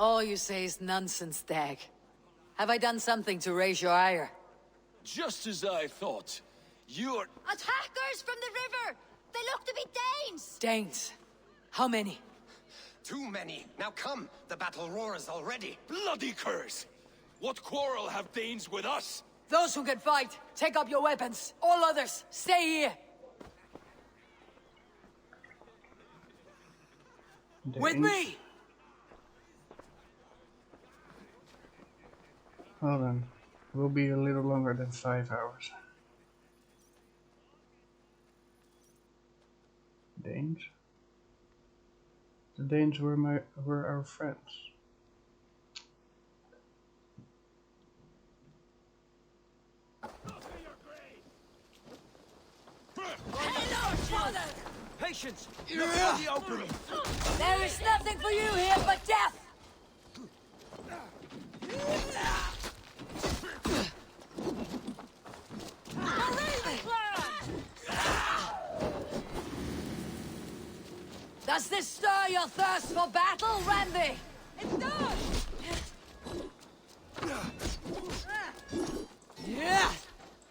All you say is nonsense, Dag. Have I done something to raise your ire? Just as I thought. You're... Attackers from the river! They look to be Danes! Danes? How many? Too many. Now come, the battle roars already. Bloody curse! What quarrel have Danes with us? Those who can fight, take up your weapons. All others, stay here. With me! Well then, will be a little longer than 5 hours. Danes? The Danes were our friends. Patience! Look for the opening! There is nothing for you here but death! Does this stir your thirst for battle, Randy? It does! Yeah!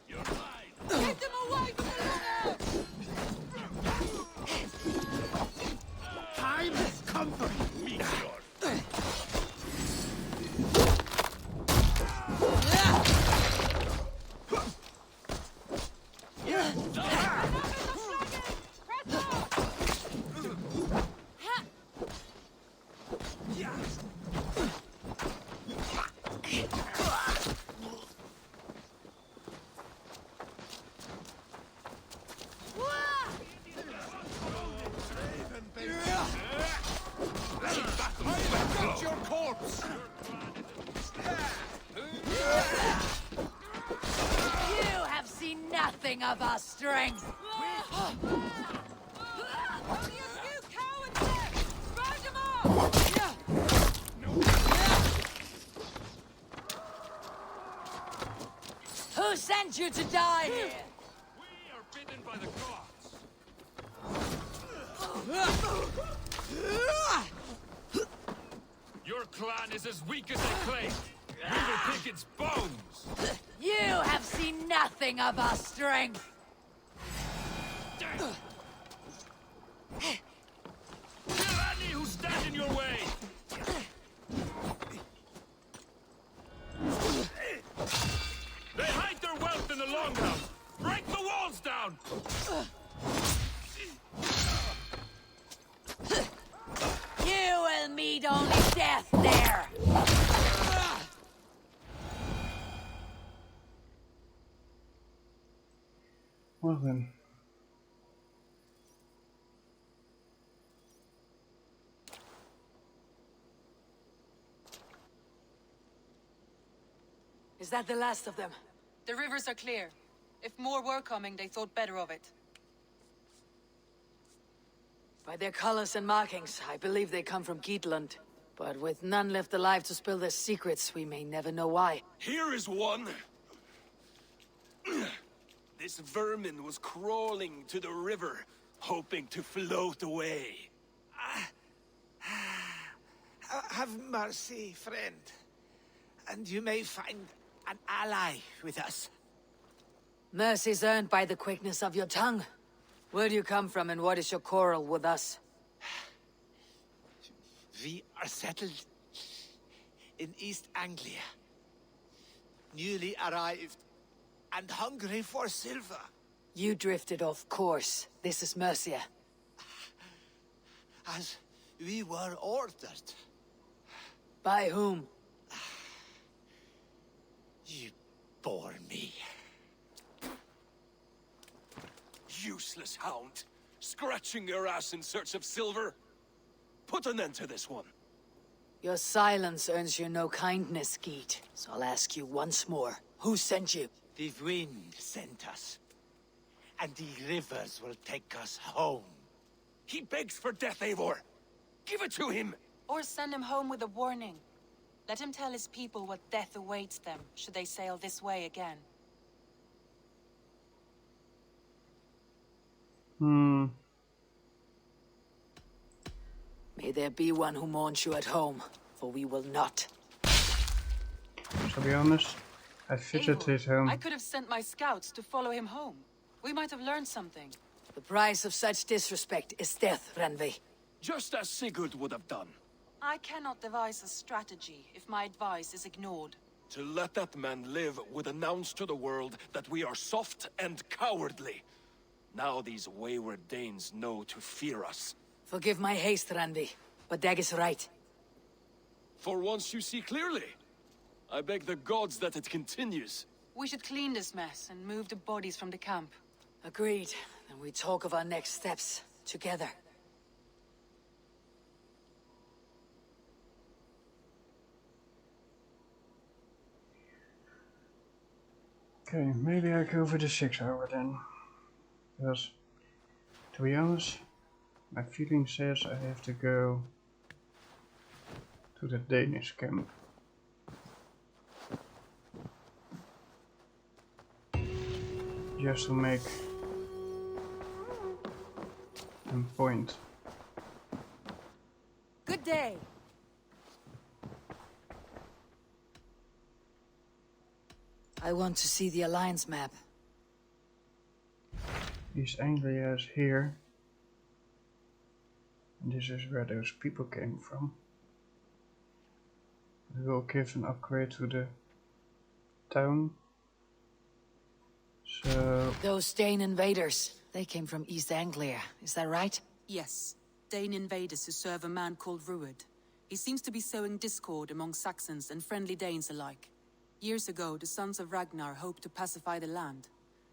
You're mine! Get them away from the Time has come for meteor! Your corpse! You have seen nothing of our strength! Who sent you to die here? We are bidden by the gods! Your clan is as weak as they claim. We will pick its bones! You have seen nothing of our strength! Kill any who stand in your way! They hide their wealth in the longhouse! Break the walls down! You will meet only death there! Well then. Is that the last of them? The rivers are clear. If more were coming, they thought better of it. By their colors and markings, I believe they come from Geatland. But with none left alive to spill their secrets, we may never know why. Here is one. This vermin was crawling to the river, hoping to float away. Have mercy, friend. And you may find an ally with us. Mercy's earned by the quickness of your tongue. Where do you come from and what is your quarrel with us? We are settled in East Anglia. Newly arrived and hungry for silver. You drifted off course. This is Mercia. As we were ordered. By whom? You bore me. Useless hound. Scratching your ass in search of silver. Put an end to this one. Your silence earns you no kindness, Geet. So I'll ask you once more. Who sent you? The wind sent us. And the rivers will take us home. He begs for death, Eivor. Give it to him. Or send him home with a warning. Let him tell his people what death awaits them, should they sail this way again. May there be one who mourns you at home. for we will not. To be honest, I visited home. I could have sent my scouts to follow him home. We might have learned something. The price of such disrespect is death, Renvi. Just as Sigurd would have done. I cannot devise a strategy if my advice is ignored. To let that man live would announce to the world that we are soft and cowardly. Now these wayward Danes know to fear us. Forgive my haste, Renvi, but Dag is right. For once you see clearly. I beg the gods that it continues. We should clean this mess and move the bodies from the camp. Agreed. Then we talk of our next steps, together. Okay, maybe I go for the 6 hour then. Because, to be honest, my feeling says I have to go to the Danish camp. Just to make a point. Good day. I want to see the Alliance map. East Anglia is here. And this is where those people came from. We will give an upgrade to the town. So... Those Dane invaders, they came from East Anglia, is that right? Yes, Dane invaders who serve a man called Ruud. He seems to be sowing discord among Saxons and friendly Danes alike. Years ago, the sons of Ragnar hoped to pacify the land.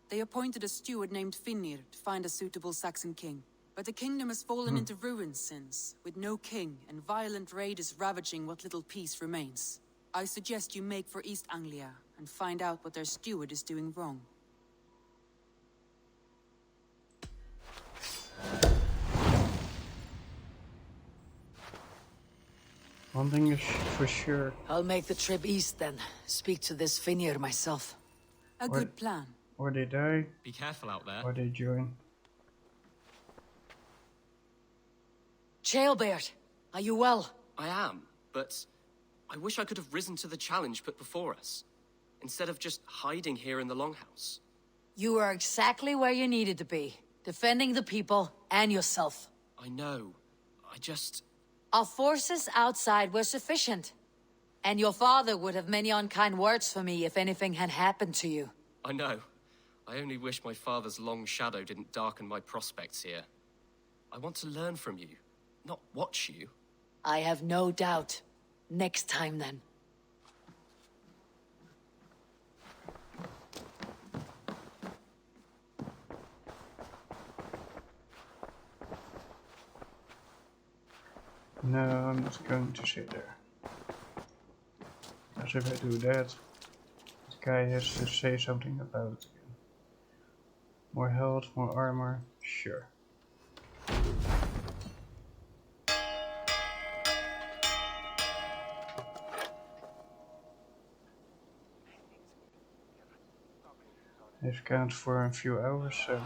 They appointed a steward named Finnir to find a suitable Saxon king. But the kingdom has fallen into ruins since, with no king and violent raiders ravaging what little peace remains. I suggest you make for East Anglia and find out what their steward is doing wrong. One thing is for sure. I'll make the trip east then. Speak to this Finnir myself. A good plan. Or they die, Be careful out there. or they join. Chaelbeard, are you well? I am, but I wish I could have risen to the challenge put before us, instead of just hiding here in the Longhouse. You are exactly where you needed to be. Defending the people and yourself. I know. I just... Our forces outside were sufficient. And your father would have many unkind words for me if anything had happened to you. I know. I only wish my father's long shadow didn't darken my prospects here. I want to learn from you, not watch you. I have no doubt. Next time then. No, I'm not going to sit there. As if I do that, the guy has to say something about it again. More health, more armor, sure. This counts for a few hours, so...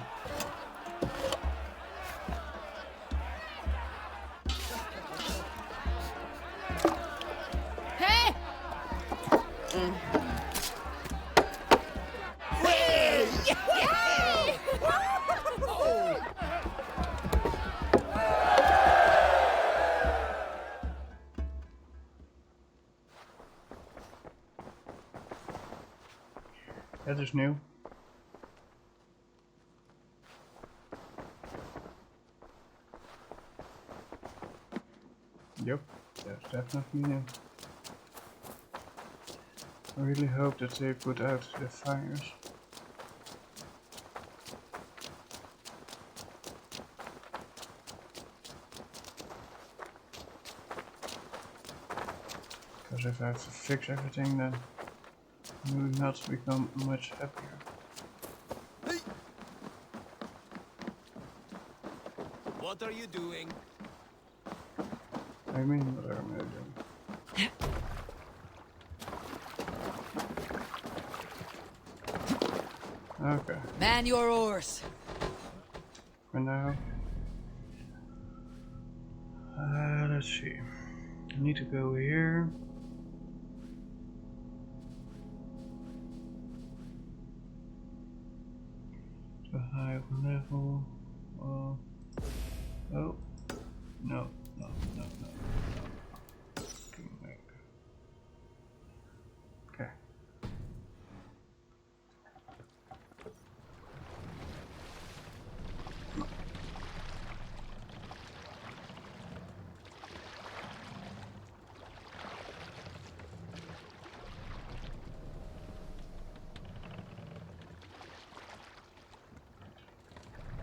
That is new. Yep, that's definitely new. I really hope that they put out the fires. Because if I have to fix everything, then I will not become much happier. What are you doing? I mean, what am I doing? Okay, Man your oars. for now. Let's see. I need to go here. To high level. Oh, no, no, no, no. Okay.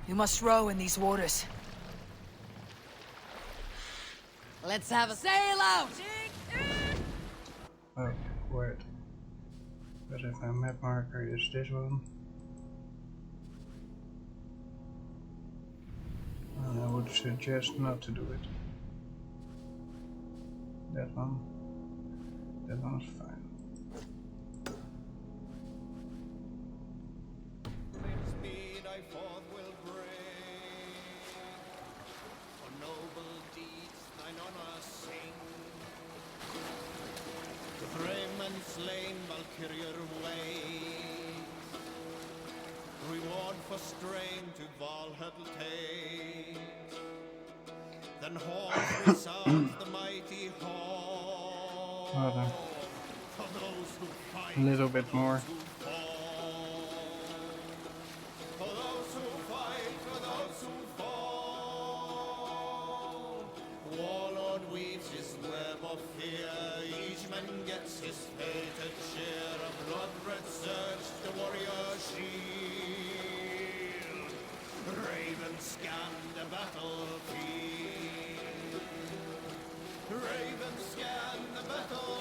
You must row in these waters. Let's have a sail out! Oh, wait. But if my map marker is this one, I would suggest not to do it. That one is fine. Speed I forth will bring, for noble deeds thine honor sing. The brave men slain Valkyrier ways, reward for strain to Valhalla take. Then horns resounds the mighty horn, for those who fight, A little bit more. for those who fight, for those who fall. Warlord weaves his web of fear, each man gets his fated share. A blood-red surge, the warrior shield. Ravens scan the battlefield. Ravens scan the battlefield.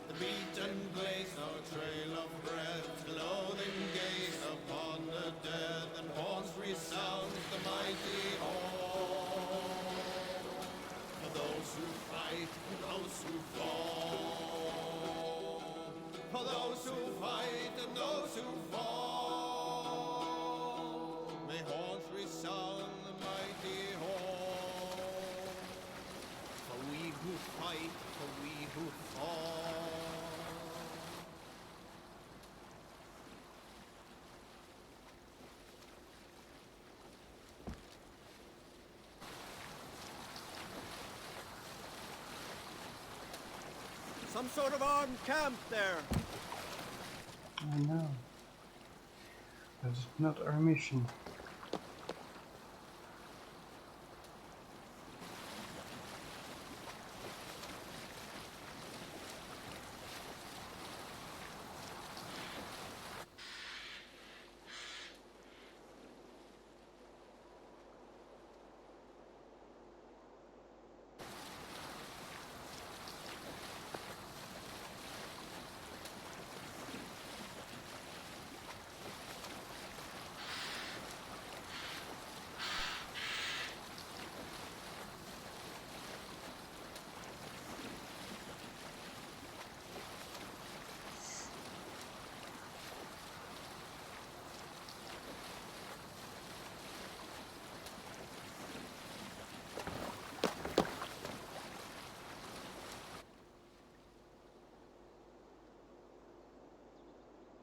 The beaten blaze no trail of red, loathing gaze upon the dead, and horns resound the mighty horn. For those who fight, for those who fall, for those who fight and those who fall, may horns resound the mighty horn. For we who fight, for we who fall. Some sort of armed camp there. I know. That's not our mission.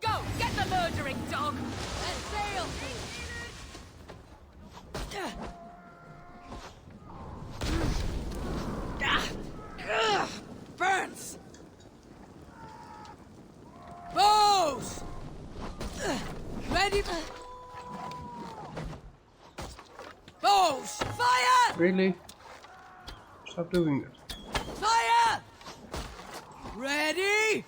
Go! Get the murdering dog! And sail! Burns! Bows! Ready? Bows! Fire! Really? Stop doing that. Fire! Ready?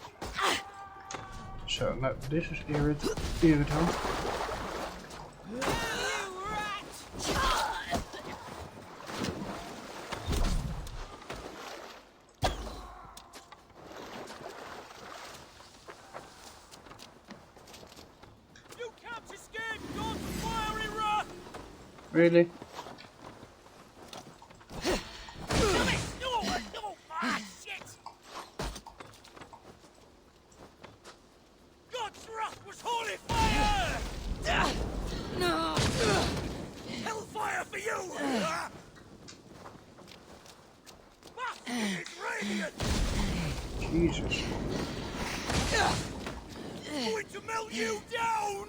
So, now this is irritant. You can't escape God's fiery wrath! Really? God's wrath was holy fire! No! Hellfire for you! Jesus. Going to melt you down!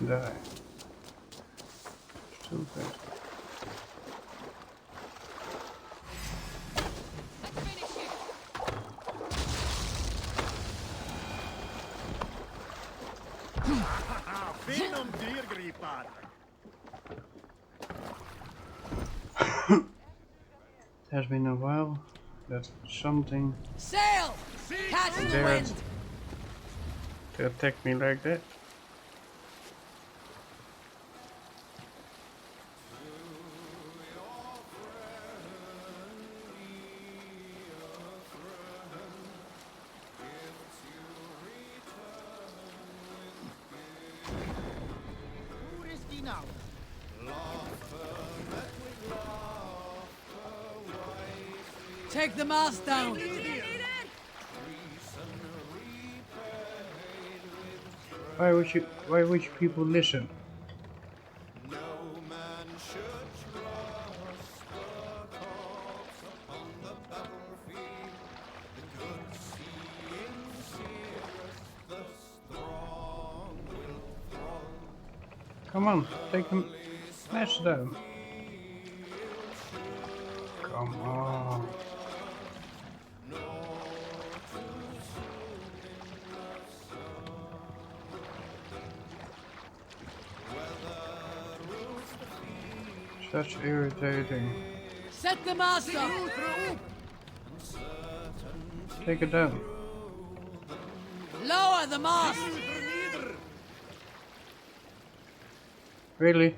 Die. Stupid. Venom diergripar. It has been a while that something Sail! Catch the dared wind! to attack me like that. Who is he now? Take the mast down! Why would you people listen? No man should trust the corpse upon the battlefield. The good seeing seereth, the strong will throng. Come on, take the mast down. Come on. Such irritating. Set the mast up! Take it down. Lower the mast! Really?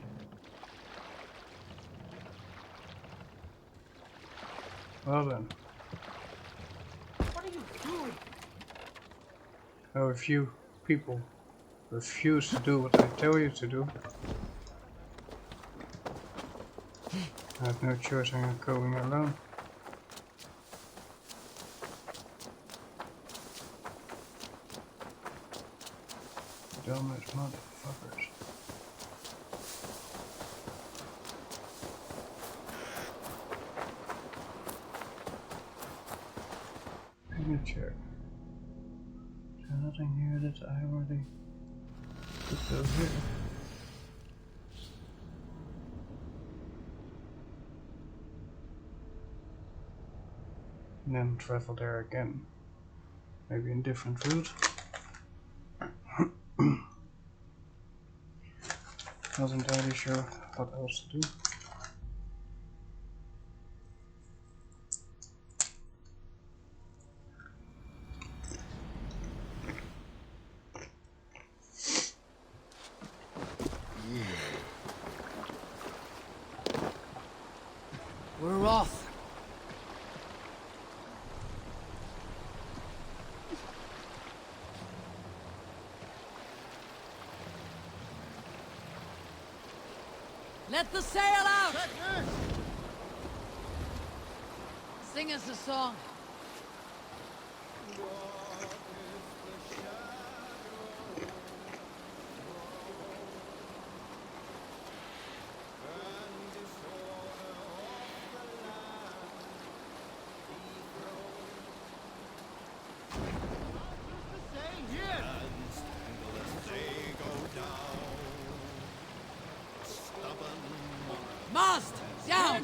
Well then. What are you doing? Oh, if you people refuse to do what I tell you to do, I have no choice, I'm going alone. Dumbass motherfuckers. Let me check. Is there nothing here that I already could go here? And then travel there again. Maybe in different route. Not entirely sure what else to do. We're off. Let the sail out! Sing us a song. Mast! Down!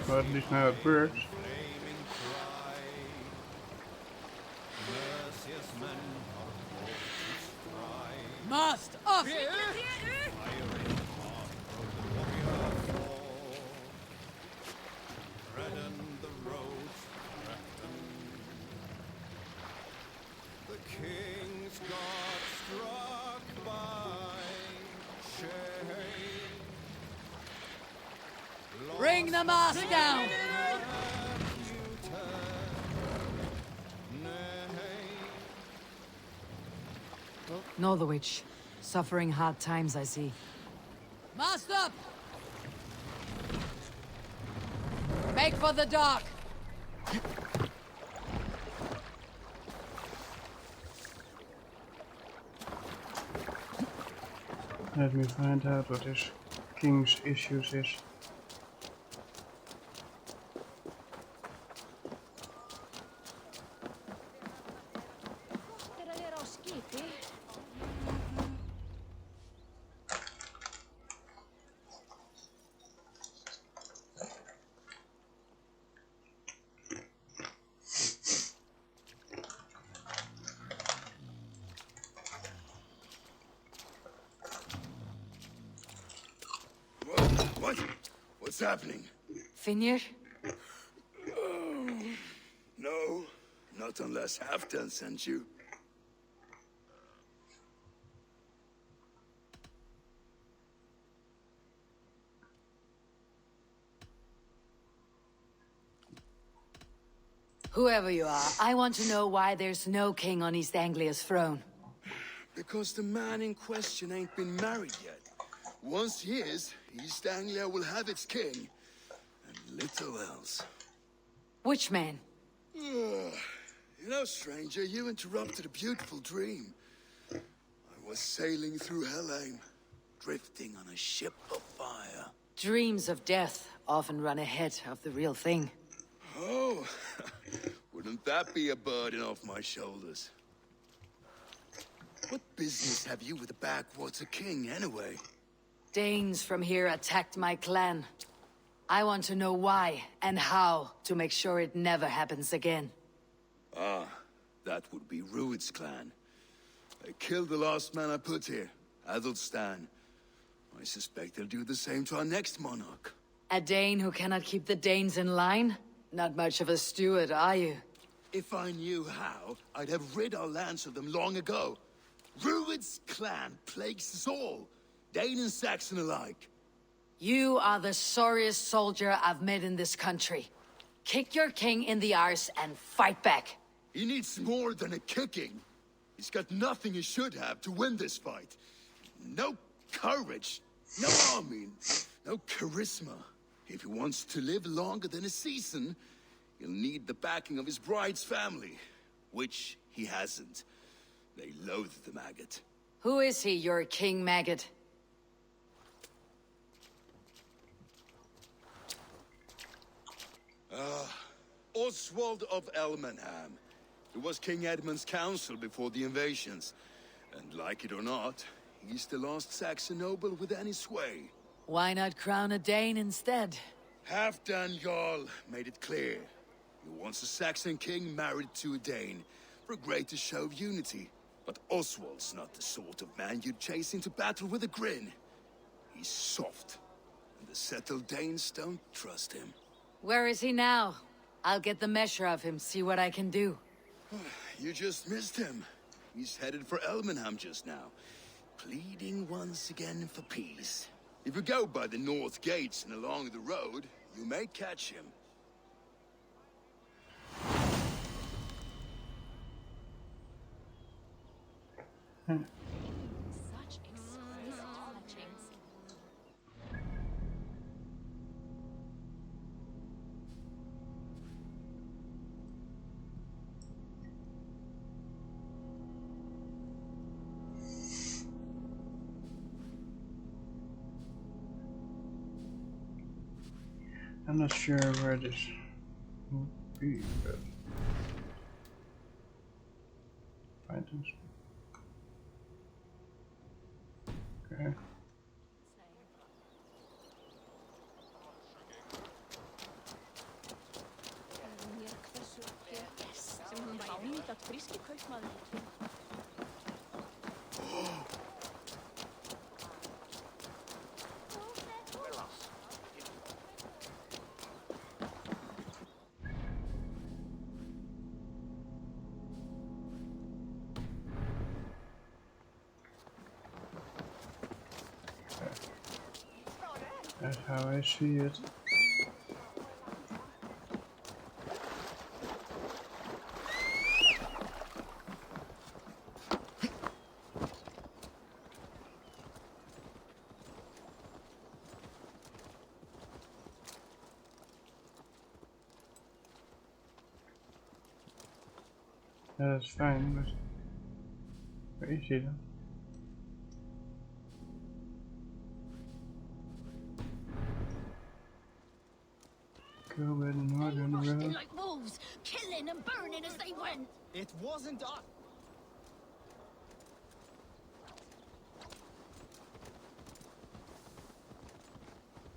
Well, at least now it works. Mast! Up! The king's got struck by shame. Bring the mast down! Know the witch. Suffering hard times, I see. Mast up! Make for the dock! Let me find out what this king's issues is. What? What's happening? Finir? No, not unless Halfdan sent you. Whoever you are, I want to know why there's no king on East Anglia's throne. Because the man in question ain't been married yet. Once he is, East Anglia will have its king. And little else. Which man? You know, stranger, you interrupted a beautiful dream. I was sailing through Helheim, drifting on a ship of fire. Dreams of death often run ahead of the real thing. Oh, wouldn't that be a burden off my shoulders? What business have you with the backwater king, anyway? Danes from here attacked my clan. I want to know why and how to make sure it never happens again. Ah, that would be Rued's clan. They killed the last man I put here, Adelstan. I suspect they'll do the same to our next monarch. A Dane who cannot keep the Danes in line? Not much of a steward, are you? If I knew how, I'd have rid our lands of them long ago. Rued's clan plagues us all, Dane and Saxon alike. You are the sorriest soldier I've met in this country. Kick your king in the arse and fight back. He needs more than a kicking. He's got nothing he should have to win this fight. No courage, no army, no charisma. If he wants to live longer than a season, he'll need the backing of his bride's family, which he hasn't. They loathe the maggot. Who is he, your king maggot? Oswald of Elmenham. He was King Edmund's counsel before the invasions. And like it or not, he's the last Saxon noble with any sway. Why not crown a Dane instead? Halfdan Jarl made it clear. He wants a Saxon king married to a Dane, for a greater show of unity. But Oswald's not the sort of man you'd chase into battle with a grin. He's soft, and the settled Danes don't trust him. Where is he now? I'll get the measure of him, see what I can do. You just missed him. He's headed for Elmenham just now, pleading once again for peace. If you go by the north gates and along the road, you may catch him. Such exquisite fletchings. I'm not sure where this would be, but items. Okay. That's how I see it. That's fine, but where is he then? Go by the They northern rushed in road. like wolves, killing and burning as they went. It wasn't us.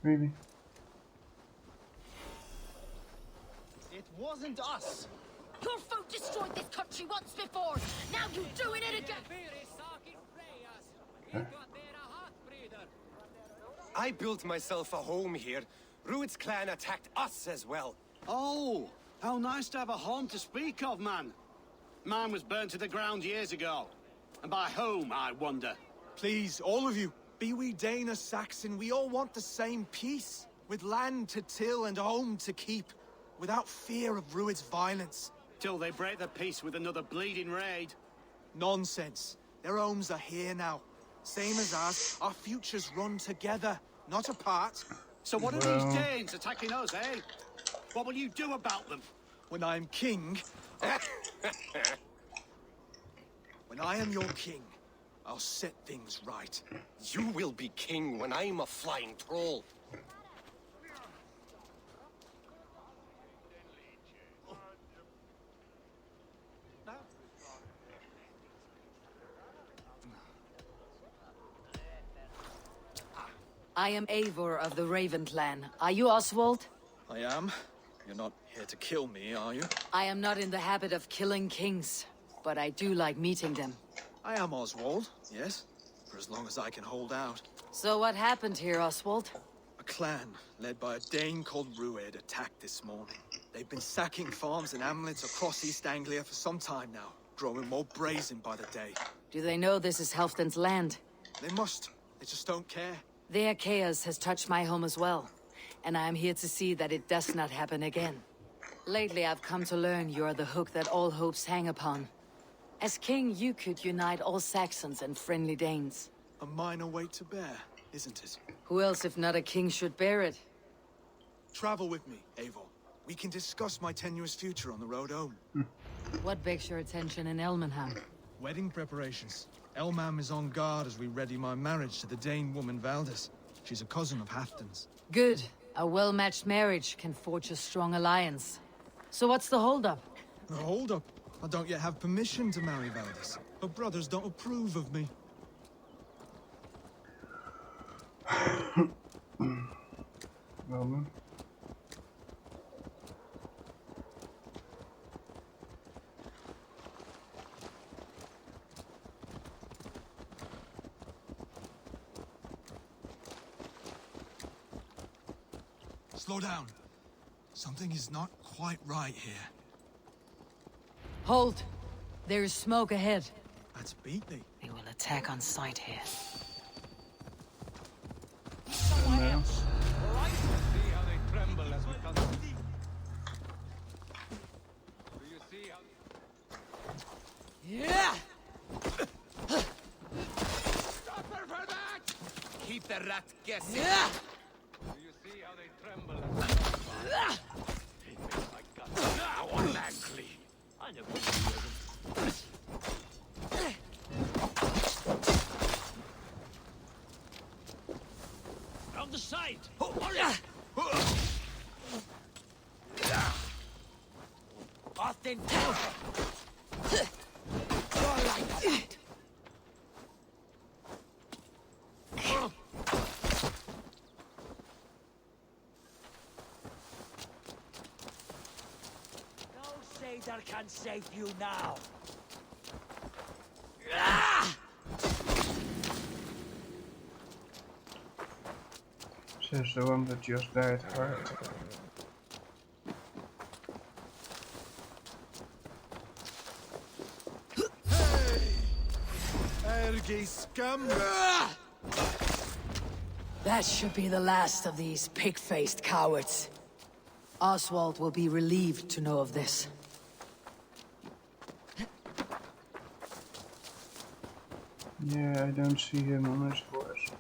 Really? It wasn't us. Your folk destroyed this country once before. Now you're doing it again. I built myself a home here. Rued's clan attacked us as well. Oh, how nice to have a home to speak of, man. Mine was burnt to the ground years ago. And by whom, I wonder? Please, all of you, be we Dane or Saxon, we all want the same peace. With land to till and a home to keep. Without fear of Rued's violence. Till they break the peace with another bleeding raid. Nonsense. Their homes are here now. Same as ours, our futures run together, not apart. So what are these Danes attacking us, eh? What will you do about them? When I am king... when I am your king, I'll set things right. You will be king when I'm a flying troll. I am Eivor of the Raven clan. Are you Oswald? I am. You're not here to kill me, are you? I am not in the habit of killing kings, but I do like meeting them. I am Oswald, yes. For as long as I can hold out. So what happened here, Oswald? A clan, led by a Dane called Rued, attacked this morning. They've been sacking farms and hamlets across East Anglia for some time now, growing more brazen by the day. Do they know this is Halfdan's land? They must. They just don't care. Their chaos has touched my home as well, and I am here to see that it does not happen again. Lately, I've come to learn you are the hook that all hopes hang upon. As king, you could unite all Saxons and friendly Danes. A minor weight to bear, isn't it? Who else, if not a king, should bear it? Travel with me, Eivor. We can discuss my tenuous future on the road home. What begs your attention in Elmenham? Wedding preparations. Elmam is on guard as we ready my marriage to the Dane woman Valdis. She's a cousin of Halfdan's. Good. A well-matched marriage can forge a strong alliance. So what's the holdup? Hold up. I don't yet have permission to marry Valdis. Her brothers don't approve of me. Well then. Slow down. Something is not quite right here. Hold! There is smoke ahead. That's beat me. They will attack on sight here. No. See how they tremble as we come. Do you see how... Yeah! Stop her for that! Keep the rat guessing. Yeah! Do you see how they tremble as we come? Now on that clean. I never From the side! Hurry! Authentic! No satyr can save you now. Says the one that just died hard. Ergi scum! That should be the last of these pig-faced cowards. Oswald will be relieved to know of this. Yeah, I don't see him on his horse.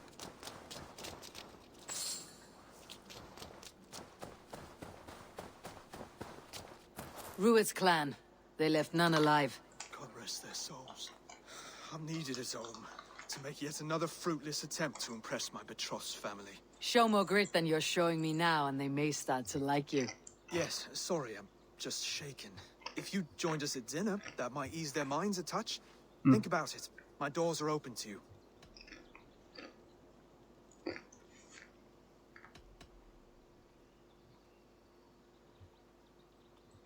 Rued's clan. They left none alive. God rest their souls. I'm needed at home to make yet another fruitless attempt to impress my betrothed family. Show more grit than you're showing me now, and they may start to like you. Yes, sorry, I'm just shaken. If you joined us at dinner, that might ease their minds a touch. Think about it. My doors are open to you.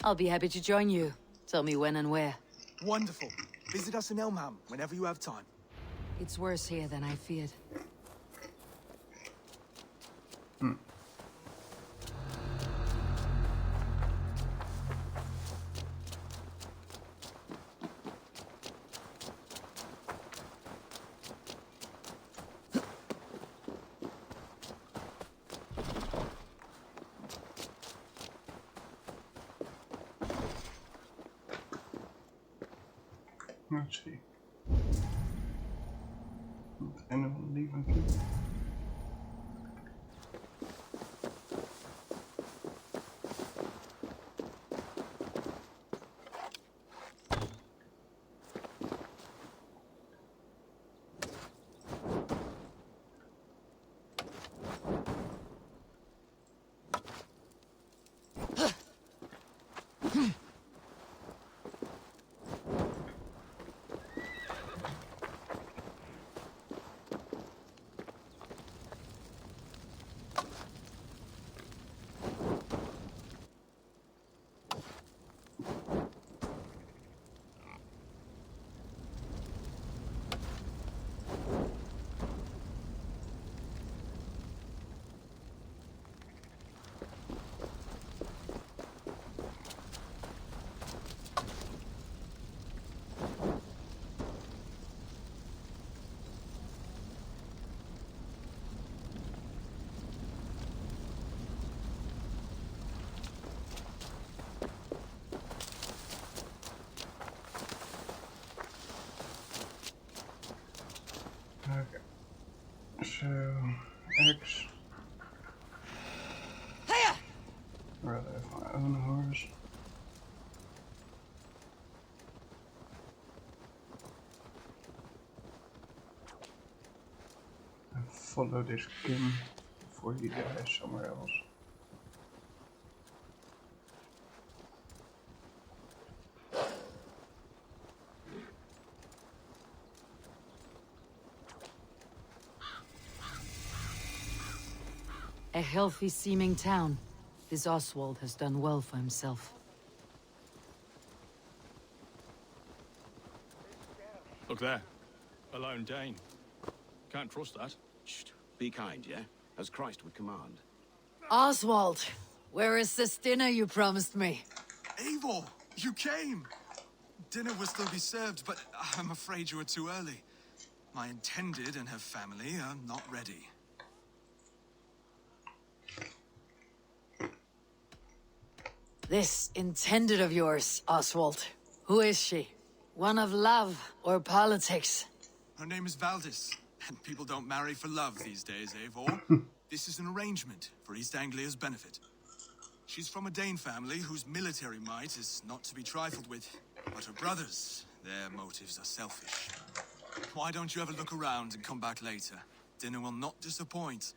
I'll be happy to join you. Tell me when and where. Wonderful. Visit us in Elmham whenever you have time. It's worse here than I feared. Let's see. Moet anyone leave a key? Okay. So, X. Rather have my own horse. And follow this king before he dies somewhere else. A healthy-seeming town. This Oswald has done well for himself. Look there. A lone Dane. Can't trust that. Shh. Be kind, yeah? As Christ would command. Oswald, where is this dinner you promised me? Eivor, you came! Dinner will still be served, but I'm afraid you are too early. My intended and her family are not ready. This intended of yours, Oswald. Who is she? One of love or politics? Her name is Valdis, and people don't marry for love these days, Eivor. This is an arrangement for East Anglia's benefit. She's from a Dane family whose military might is not to be trifled with. But her brothers, their motives are selfish. Why don't you have a look around and come back later? Dinner will not disappoint.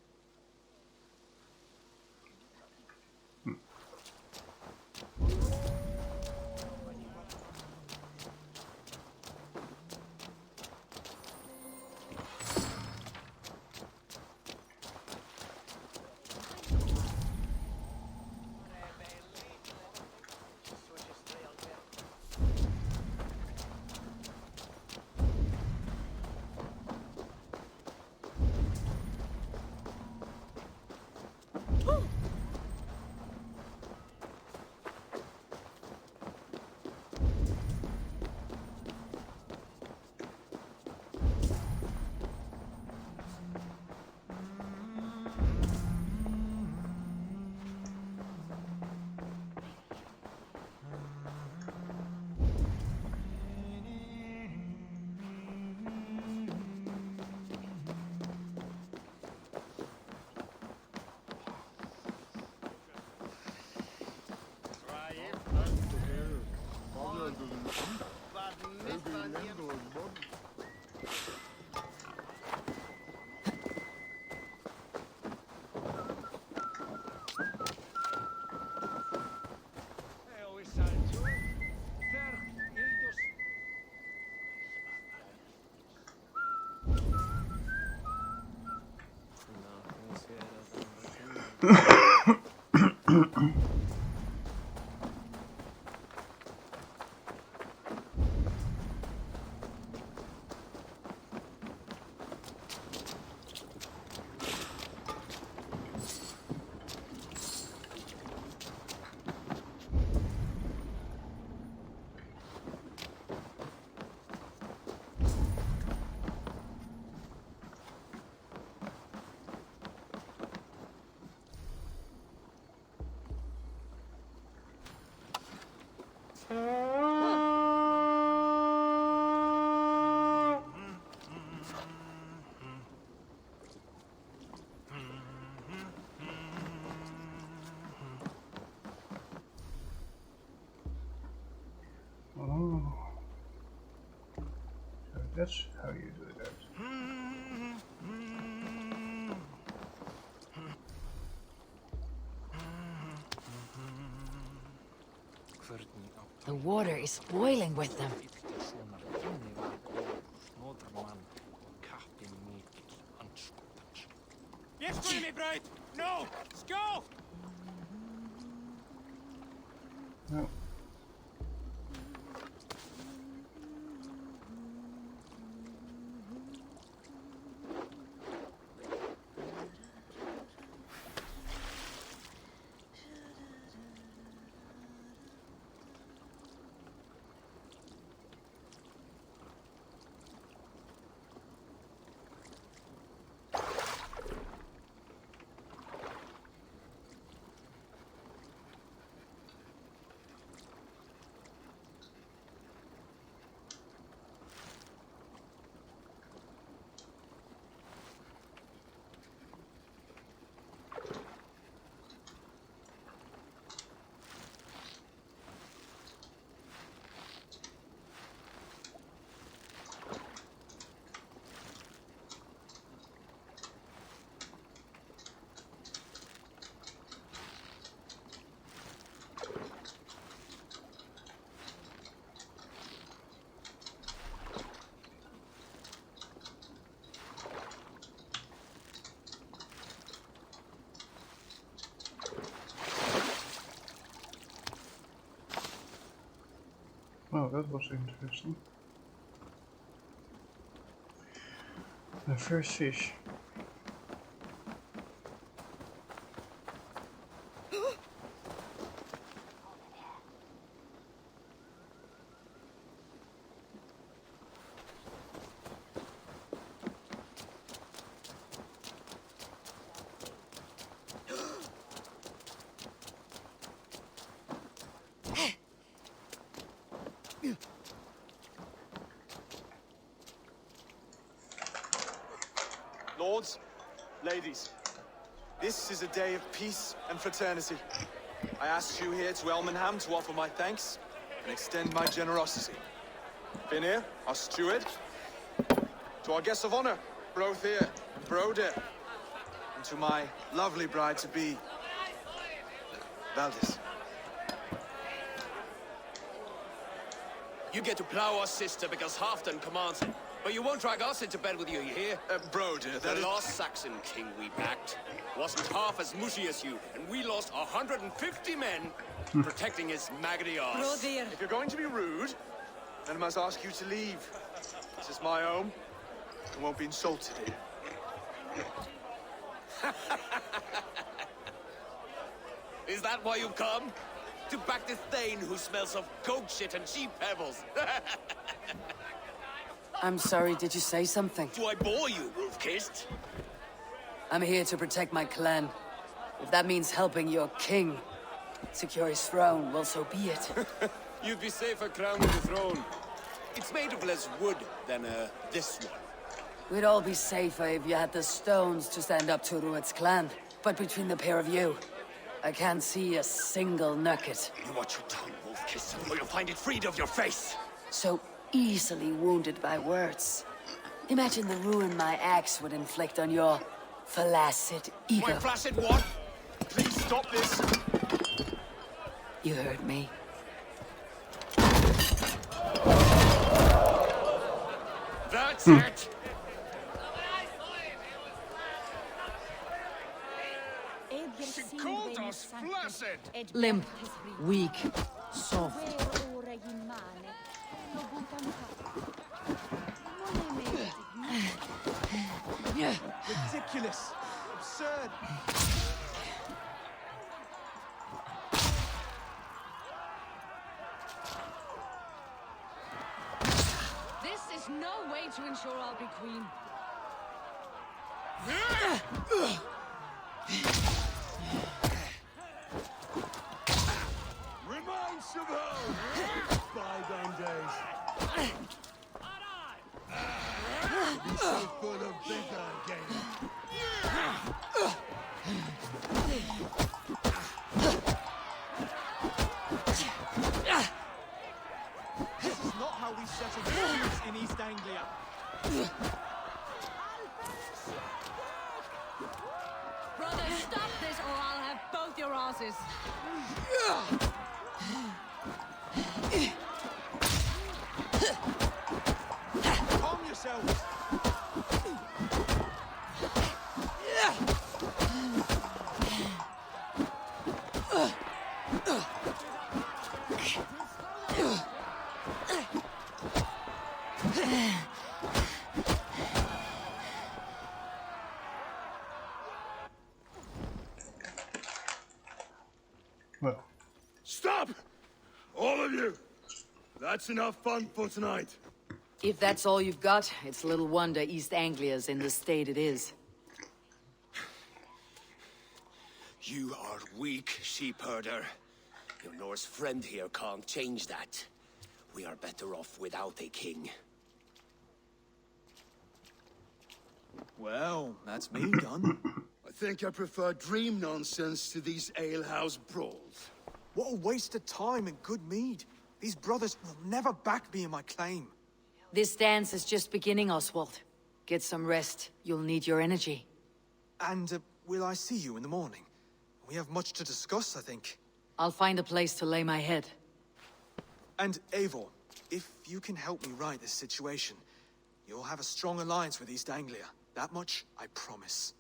Oh. So that's how you do that. The water is boiling with them. No! Go! No. Oh, that was interesting. The first fish. Lords, ladies, this is a day of peace and fraternity. I asked you here to Elmenham to offer my thanks and extend my generosity. Finir, our steward, to our guests of honor, Brothir and Brodir, and to my lovely bride-to-be, Valdis. You get to plow our sister because Halfdan commands it. But you won't drag us into bed with you, you hear? Brodir, that the is... last Saxon king we backed wasn't half as mushy as you, and we lost 150 men protecting his maggoty arse. If you're going to be rude, then I must ask you to leave. This is my home. I won't be insulted here. Is that why you come? To back this Thane who smells of goat shit and sheep pebbles? I'm sorry, did you say something? Do I bore you, wolf-kissed? I'm here to protect my clan. If that means helping your king secure his throne, well, so be it. You'd be safer crowned with the throne. It's made of less wood than, this one. We'd all be safer if you had the stones to stand up to Rued's clan. But between the pair of you, I can't see a single nugget. You watch your tongue, wolf-kissed, or you'll find it freed of your face. So easily wounded by words. Imagine the ruin my axe would inflict on your flaccid ego. My flaccid what? Please stop this. You heard me. That's it! Limp, weak, soft. Ridiculous! Absurd! This is no way to ensure I'll be queen. Reminds of home! Bygone days. Be so full of vigor again. This is not how we settle disputes in East Anglia. Brother, stop this or I'll have both your asses. Calm yourselves! Well, Stop! All of you! That's enough fun for tonight. If that's all you've got, it's little wonder East Anglia's in the state it is. You are weak, sheep herder. Your Norse friend here can't change that. We are better off without a king. Well, that's me done. I think I prefer dream nonsense to these alehouse brawls. What a waste of time and good mead. These brothers will never back me in my claim. This dance is just beginning, Oswald. Get some rest. You'll need your energy. And will I see you in the morning? We have much to discuss, I think. I'll find a place to lay my head. And Eivor, if you can help me right this situation, you'll have a strong alliance with East Anglia. That much, I promise.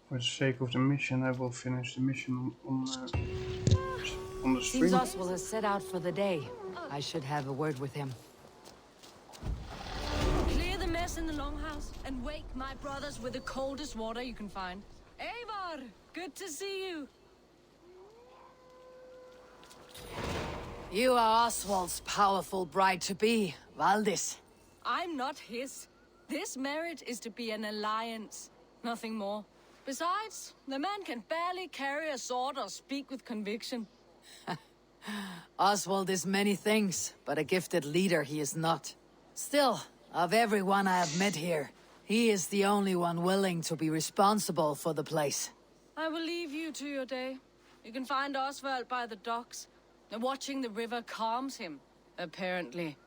For the sake of the mission, I will finish the mission on the stream. Seems Oswald has set out for the day. I should have a word with him. Clear the mess in the longhouse and wake my brothers with the coldest water you can find. Eivor, good to see you. You are Oswald's powerful bride-to-be, Valdis. I'm not his. This marriage is to be an alliance, nothing more. Besides, the man can barely carry a sword or speak with conviction. Oswald is many things, but a gifted leader he is not. Still, of everyone I have met here, he is the only one willing to be responsible for the place. I will leave you to your day. You can find Oswald by the docks. And watching the river calms him, apparently.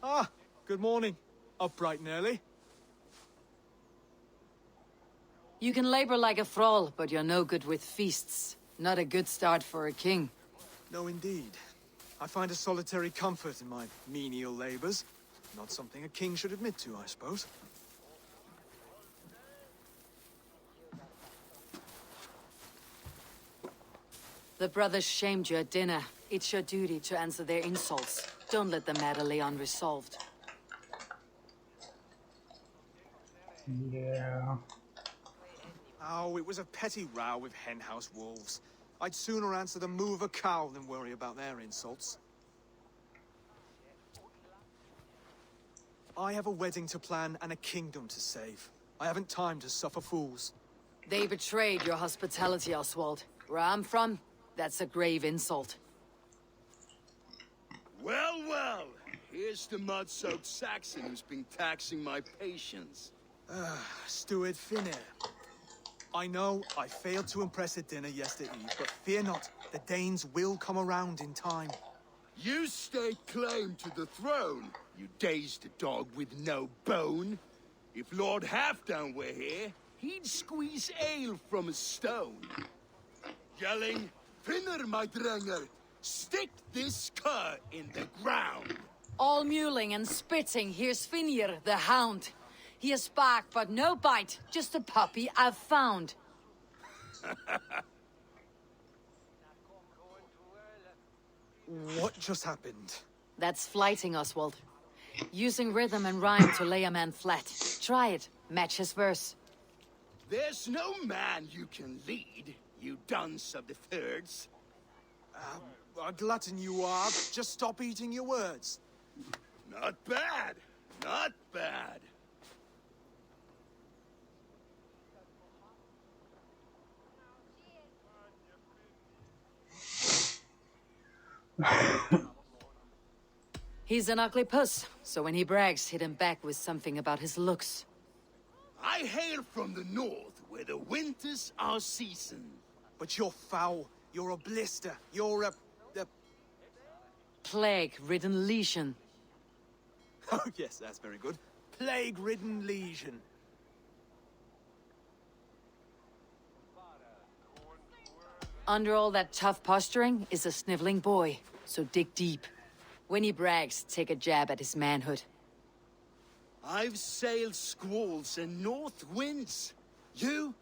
Ah, good morning. Up bright and early. You can labor like a thrall, but you're no good with feasts. Not a good start for a king. No, indeed. I find a solitary comfort in my menial labors. Not something a king should admit to, I suppose. The brothers shamed you at dinner. It's your duty to answer their insults. Don't let the matter lay unresolved. Yeah. Oh, it was a petty row with henhouse wolves. I'd sooner answer the moo of a cow than worry about their insults. I have a wedding to plan and a kingdom to save. I haven't time to suffer fools. They betrayed your hospitality, Oswald. Where I'm from, that's a grave insult. well. Here's the mud-soaked Saxon who's been taxing my patience. Steward Finnair. I know I failed to impress at dinner yesterday, but fear not, the Danes will come around in time. You stake claim to the throne, you dazed dog with no bone. If Lord Halfdan were here, he'd squeeze ale from a stone. Yelling, Finner, my drenger, stick this cur in the ground. All mewling and spitting, here's Finir, the hound. He has bark, but no bite, just a puppy I've found. What just happened? That's flighting, Oswald. Using rhythm and rhyme to lay a man flat. Try it, match his verse. There's no man you can lead, you dunce of the thirds. A glutton you are. Just stop eating your words. Not bad, not bad. He's an ugly puss, so when he brags, hit him back with something about his looks. I hail from the north, where the winters are seasoned. But you're foul. You're a blister. You're a... Plague-ridden lesion. Oh, yes, that's very good. Plague-ridden lesion. Under all that tough posturing is a sniveling boy, so dig deep. When he brags, take a jab at his manhood. I've sailed squalls and north winds. You,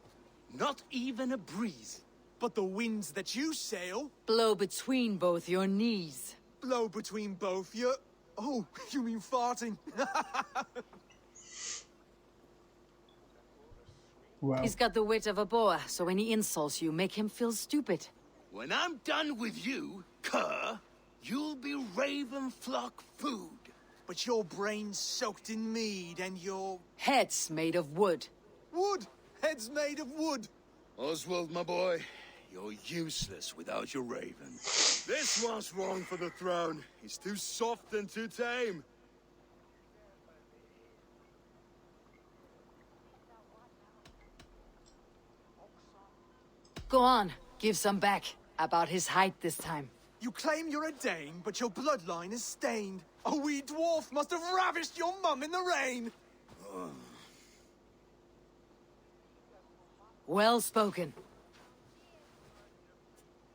not even a breeze. But the winds that you sail... Blow between both your knees. Blow between both your... Oh, you mean farting? Wow. He's got the wit of a boa, so when he insults you, make him feel stupid. When I'm done with you, cur, you'll be raven flock food. But your brain's soaked in mead and your... Head's made of wood. Wood! Head's made of wood! Oswald, my boy, you're useless without your raven. This one's wrong for the throne. He's too soft and too tame. Go on, give some back. About his height this time. You claim you're a Dane, but your bloodline is stained. A wee dwarf must have ravished your mum in the rain! Well spoken.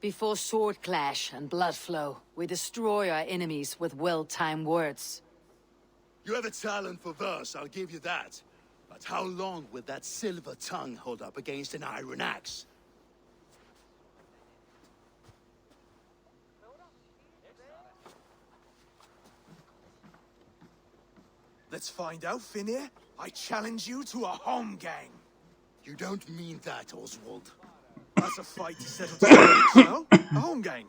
Before sword clash and blood flow, we destroy our enemies with well-timed words. You have a talent for verse, I'll give you that. But how long will that silver tongue hold up against an iron axe? Let's find out, Finir. I challenge you to a home gang. You don't mean that, Oswald. That's a fight to settle disputes, no? A home gang.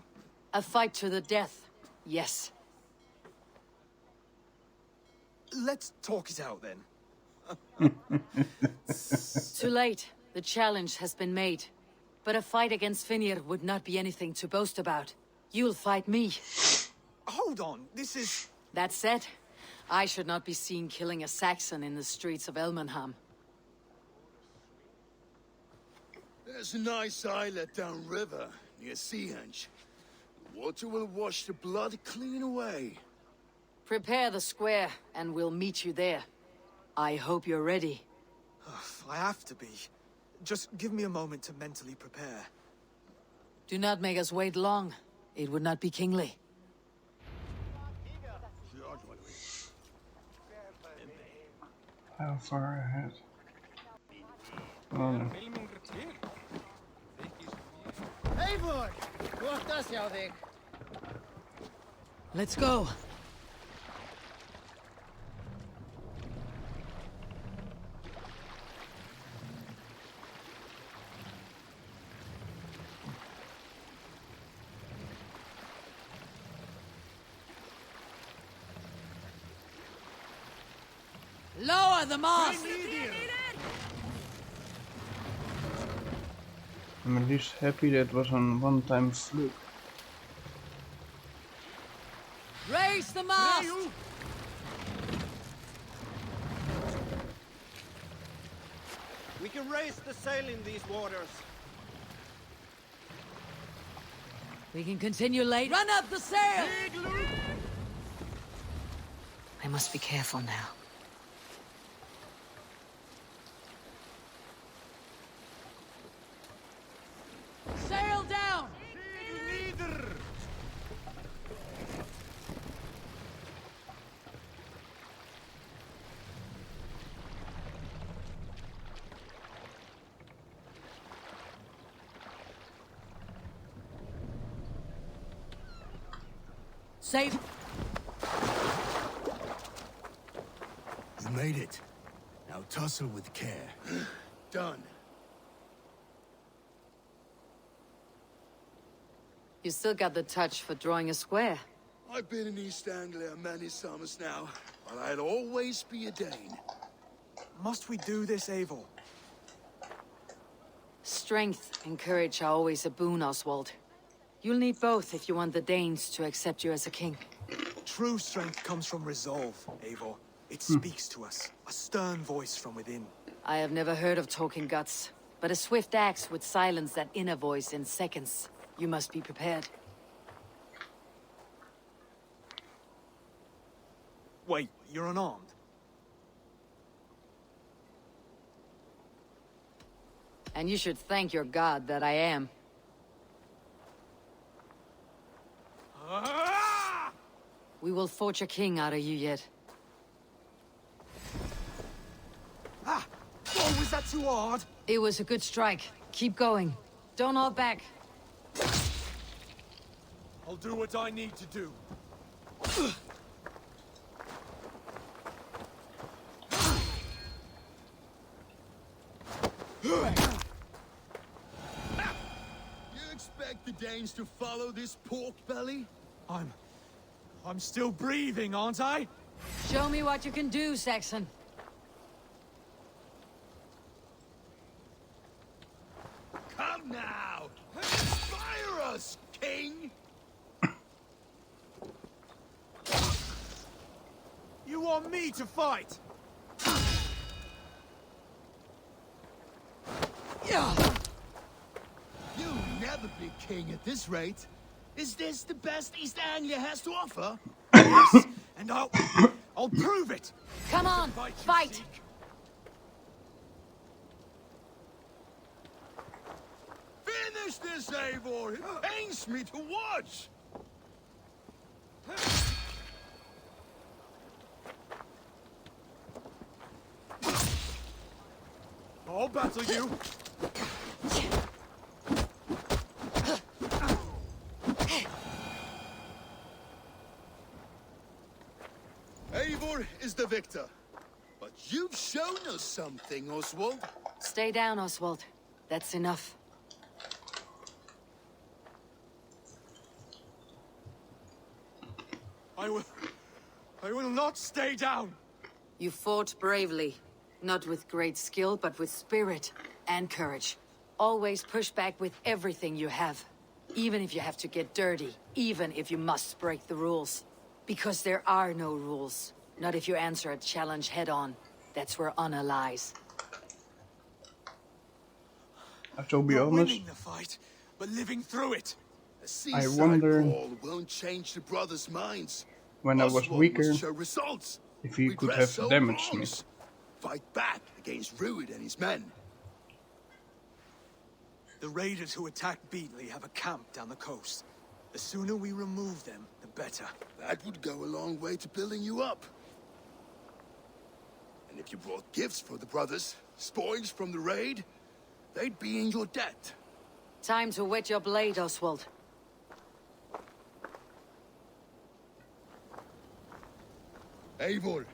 A fight to the death, yes. Let's talk it out, then. Too late. The challenge has been made. But a fight against Finir would not be anything to boast about. You'll fight me. Hold on, this is... That said, I should not be seen killing a Saxon in the streets of Elmenham. There's a nice islet downriver, near Seahenge. The water will wash the blood clean away. Prepare the square, and we'll meet you there. I hope you're ready. I have to be. Just give me a moment to mentally prepare. Do not make us wait long. It would not be kingly. How far ahead? Oh no. Eivor! Gott að sjá þig. Let's go. Lower the mast! I'm at least happy that was on one-time fluke. Raise the mast! We can raise the sail in these waters. We can continue late. Run up the sail! I must be careful now. Sail down! Safe. You made it. Now tussle with care. Done. You still got the touch for drawing a square. I've been in East Anglia many summers now, but I'll always be a Dane. Must we do this, Eivor? Strength and courage are always a boon, Oswald. You'll need both if you want the Danes to accept you as a king. True strength comes from resolve, Eivor. It speaks to us, a stern voice from within. I have never heard of talking guts, but a swift axe would silence that inner voice in seconds. You must be prepared. Wait, you're unarmed? And you should thank your god that I am. We will forge a king out of you yet. Ah! Oh, was that too hard? It was a good strike. Keep going. Don't hold back. I'll do what I need to do. You expect the Danes to follow this pork belly? I'm still breathing, aren't I? Show me what you can do, Saxon. Come now! Inspire us, King! You want me to fight? You'll never be king at this rate. Is this the best East Anglia has to offer? Yes, and I'll prove it. Come on, fight! Finish this, Eivor! It pains me to watch! I'll battle you. Eivor is the victor. But you've shown us something, Oswald. Stay down, Oswald. That's enough. I will not stay down. You fought bravely. Not with great skill, but with spirit and courage. Always push back with everything you have. Even if you have to get dirty. Even if you must break the rules. Because there are no rules. Not if you answer a challenge head-on. That's where honor lies. I have to be Not honest. winning the fight, but living through it. A seaside wonder- brawl won't change the brothers' minds. When I was Oswald weaker, must show results. if he could Redress have old damaged me. wrongs. Fight back against Rued and his men. The raiders who attacked Beatley have a camp down the coast. The sooner we remove them, the better. That would go a long way to building you up. And if you brought gifts for the brothers, spoils from the raid, they'd be in your debt. Time to wet your blade, Oswald. Eivor,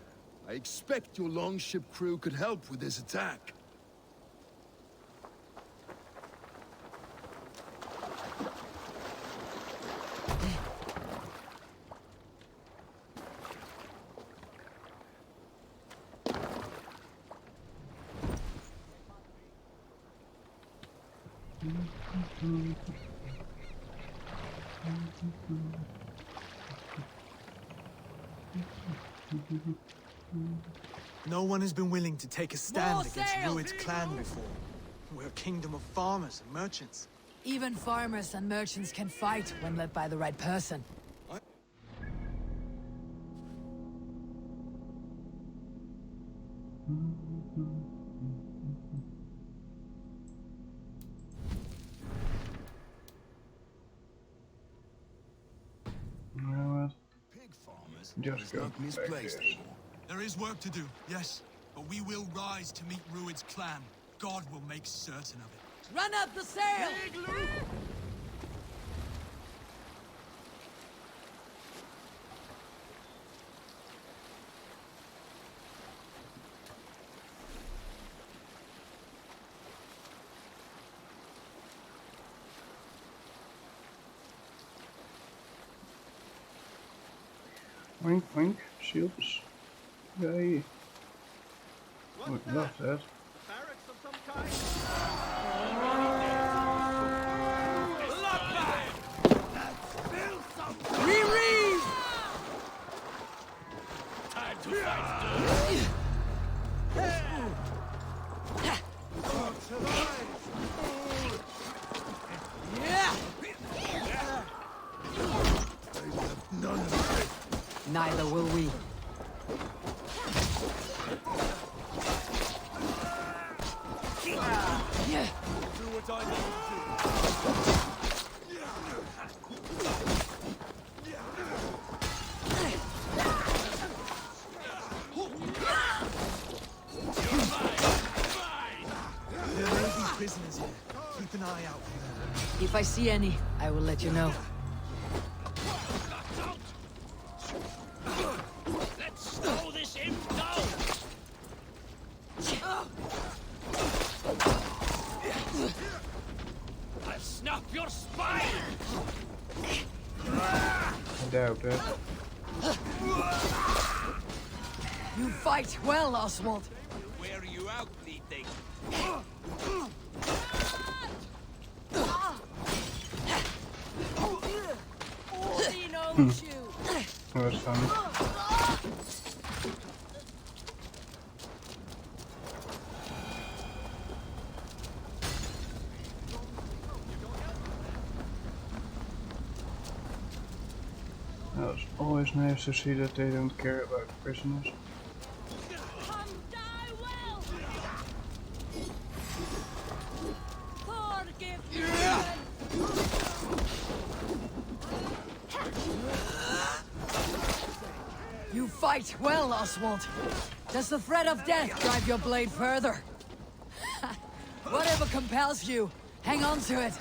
I expect your longship crew could help with this attack. No one has been willing to take a stand against Rued's clan before. We're a kingdom of farmers and merchants. Even farmers and merchants can fight when led by the right person. Just go misplaced. There is work to do, yes, but we will rise to meet Rued's clan. God will make certain of it. Run up the sail! Wink, wink, shields. Yay. Would love that. Barracks of some kind? Reread! Time to fight. None of it. Neither will we. Do what I need to do. There may be prisoners here. Keep an eye out for them. If I see any, I will let you know. Let's slow this imp down. I'll snap your spine. I doubt it. You fight well, Oswald. Where are you out, bleeding? That was fun. Well, it's always nice to see that they don't care about prisoners. You fight well, Oswald. Does the threat of death drive your blade further? Whatever compels you, hang on to it.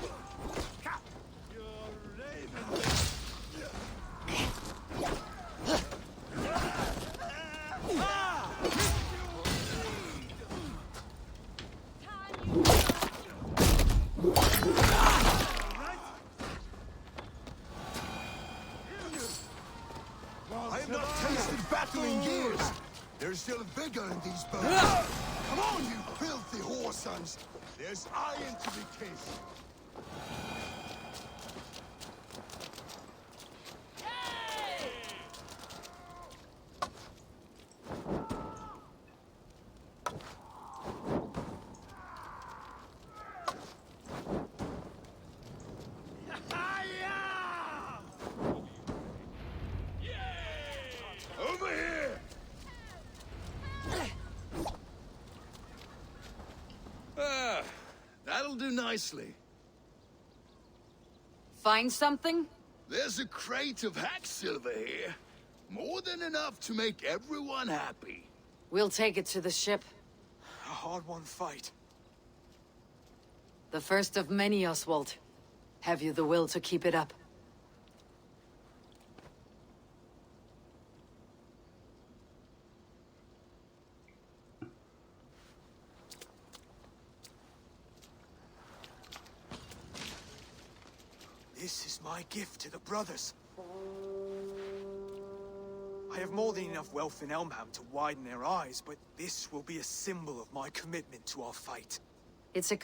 I have not tasted battle in years. There's still vigor in these bones. Come on, you filthy whoresons. There's iron to be kissed. Over here! That'll do nicely. Find something? There's a crate of hack silver here. More than enough to make everyone happy. We'll take it to the ship. A hard-won fight. The first of many, Oswald. Have you the will to keep it up? This is my gift to the brothers. I have more than enough wealth in Elmham to widen their eyes, but this will be a symbol of my commitment to our fight. It's a